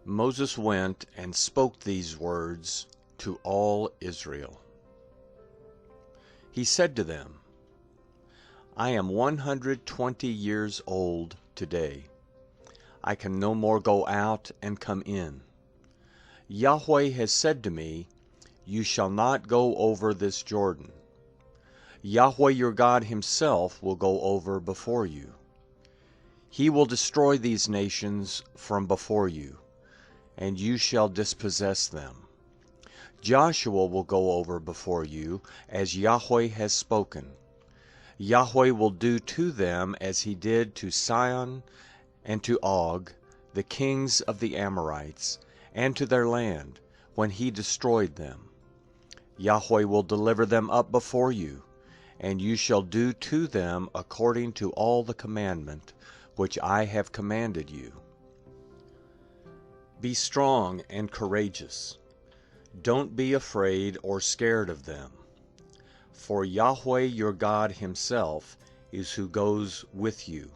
Moses went and spoke these words to all Israel. He said to them, I am 120 years old today. I can no more go out and come in. Yahweh has said to me, You shall not go over this Jordan. Yahweh your God himself will go over before you. He will destroy these nations from before you, and you shall dispossess them. Joshua will go over before you, as Yahweh has spoken. Yahweh will do to them as he did to Sihon and to Og, the kings of the Amorites, and to their land, when he destroyed them. Yahweh will deliver them up before you, and you shall do to them according to all the commandment which I have commanded you. Be strong and courageous. Don't be afraid or scared of them. For Yahweh your God himself is who goes with you.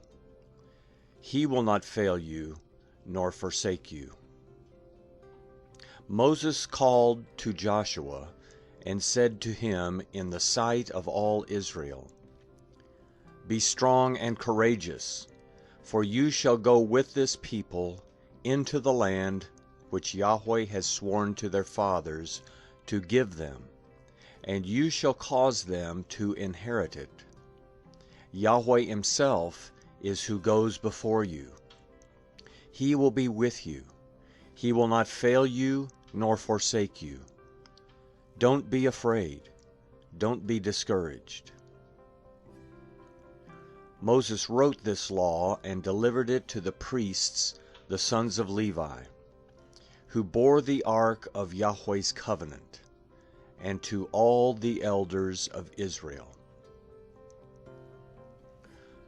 He will not fail you nor forsake you. Moses called to Joshua and said to him in the sight of all Israel, Be strong and courageous, for you shall go with this people into the land which Yahweh has sworn to their fathers to give them, and you shall cause them to inherit it. Yahweh himself is who goes before you. He will be with you. He will not fail you nor forsake you. Don't be afraid. Don't be discouraged. Moses wrote this law and delivered it to the priests, the sons of Levi, who bore the ark of Yahweh's covenant, and to all the elders of Israel.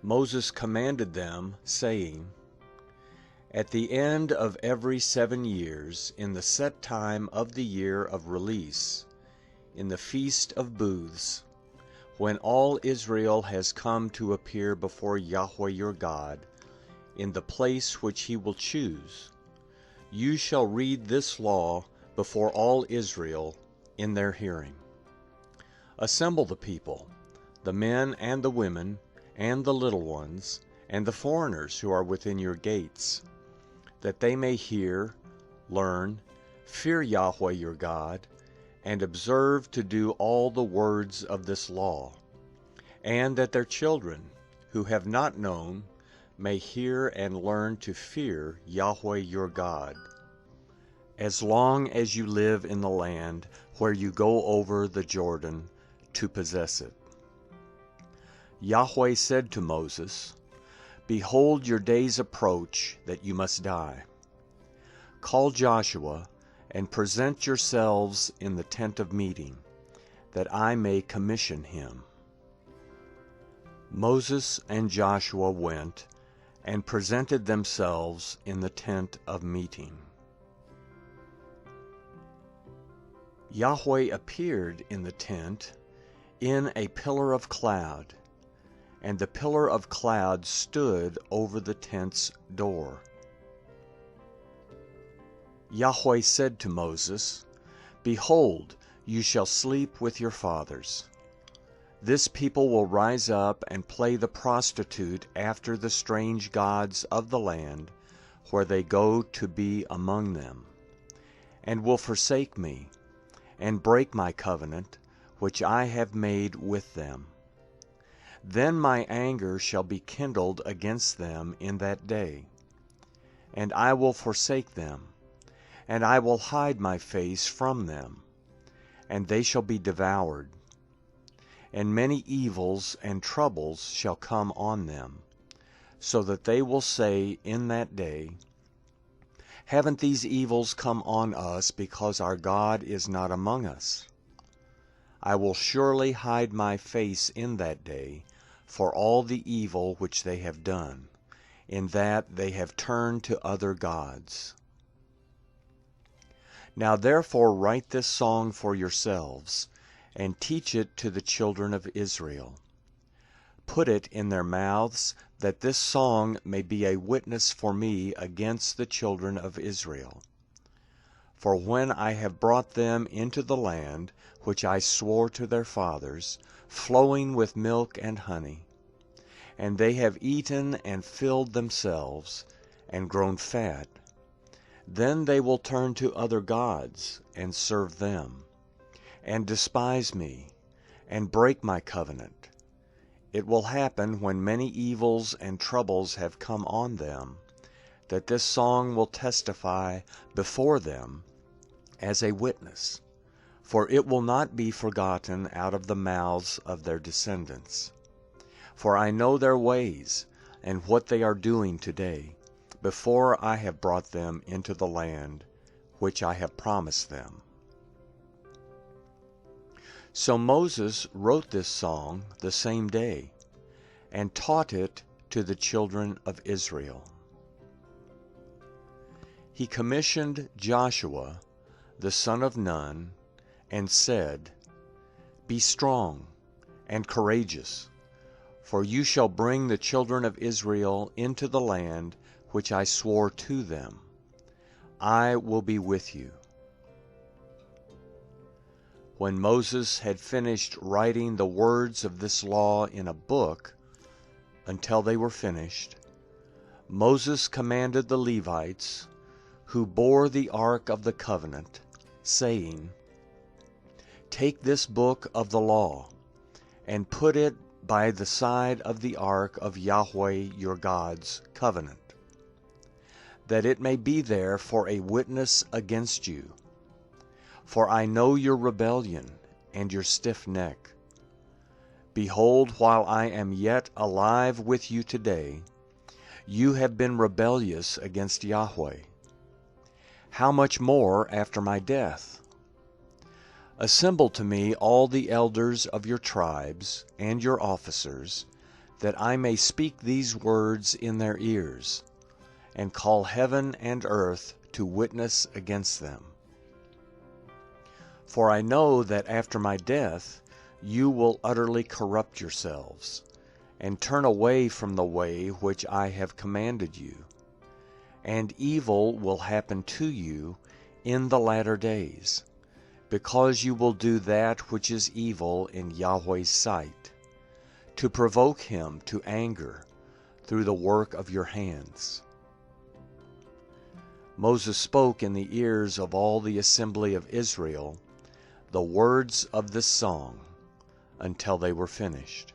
Moses commanded them, saying, At the end of every 7 years, in the set time of the year of release, in the feast of booths, when all Israel has come to appear before Yahweh your God, in the place which he will choose, you shall read this law before all Israel in their hearing. Assemble the people, the men and the women, and the little ones, and the foreigners who are within your gates, that they may hear, learn, fear Yahweh your God, and observe to do all the words of this law, and that their children, who have not known, may hear and learn to fear Yahweh your God, as long as you live in the land where you go over the Jordan to possess it. Yahweh said to Moses, Behold, your days approach that you must die. Call Joshua, and present yourselves in the tent of meeting, that I may commission him. Moses and Joshua went and presented themselves in the tent of meeting. Yahweh appeared in the tent in a pillar of cloud, and the pillar of cloud stood over the tent's door. Yahweh said to Moses, Behold, you shall sleep with your fathers. This people will rise up and play the prostitute after the strange gods of the land where they go to be among them, and will forsake me, and break my covenant, which I have made with them. Then my anger shall be kindled against them in that day, and I will forsake them, and I will hide my face from them, and they shall be devoured. And many evils and troubles shall come on them, so that they will say in that day, Haven't these evils come on us because our God is not among us? I will surely hide my face in that day for all the evil which they have done, in that they have turned to other gods. Now therefore write this song for yourselves, and teach it to the children of Israel. Put it in their mouths, that this song may be a witness for me against the children of Israel. For when I have brought them into the land which I swore to their fathers, flowing with milk and honey, and they have eaten and filled themselves, and grown fat, then they will turn to other gods and serve them, and despise me, and break my covenant. It will happen when many evils and troubles have come on them, that this song will testify before them as a witness, for it will not be forgotten out of the mouths of their descendants. For I know their ways, and what they are doing today, before I have brought them into the land which I have promised them. So Moses wrote this song the same day, and taught it to the children of Israel. He commissioned Joshua, the son of Nun, and said, Be strong and courageous, for you shall bring the children of Israel into the land which I swore to them. I will be with you. When Moses had finished writing the words of this law in a book, until they were finished, Moses commanded the Levites, who bore the ark of the covenant, saying, Take this book of the law, and put it by the side of the ark of Yahweh your God's covenant, that it may be there for a witness against you. For I know your rebellion and your stiff neck. Behold, while I am yet alive with you today, you have been rebellious against Yahweh. How much more after my death? Assemble to me all the elders of your tribes and your officers, that I may speak these words in their ears, and call heaven and earth to witness against them. For I know that after my death you will utterly corrupt yourselves, and turn away from the way which I have commanded you, and evil will happen to you in the latter days, because you will do that which is evil in Yahweh's sight, to provoke him to anger through the work of your hands. Moses spoke in the ears of all the assembly of Israel the words of this song until they were finished.